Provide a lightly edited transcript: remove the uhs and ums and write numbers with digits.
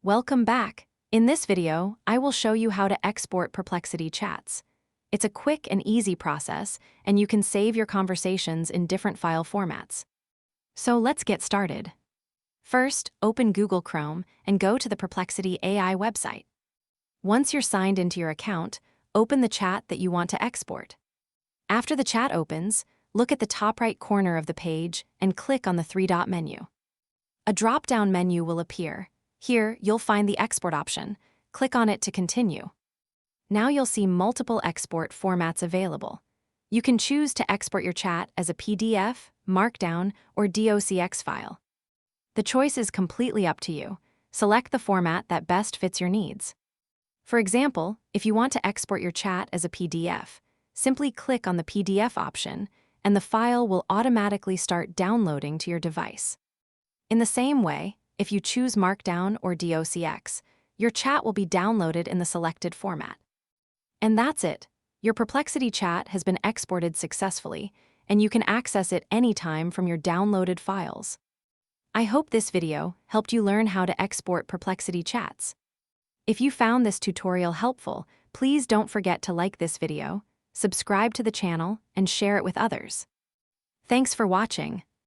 Welcome back. In this video, I will show you how to export Perplexity chats. It's a quick and easy process, and you can save your conversations in different file formats. So let's get started. First, open Google Chrome and go to the Perplexity AI website. Once you're signed into your account, open the chat that you want to export. After the chat opens, look at the top right corner of the page and click on the three-dot menu. A drop-down menu will appear. Here, you'll find the export option. Click on it to continue. Now you'll see multiple export formats available. You can choose to export your chat as a PDF, Markdown, or docx file. The choice is completely up to you. Select the format that best fits your needs. For example, if you want to export your chat as a PDF, simply click on the PDF option, and the file will automatically start downloading to your device. In the same way, if you choose Markdown or docx, your chat will be downloaded in the selected format. And that's it. Your Perplexity chat has been exported successfully, and you can access it anytime from your downloaded files. I hope this video helped you learn how to export Perplexity chats. If you found this tutorial helpful, please don't forget to like this video, subscribe to the channel, and share it with others. Thanks for watching.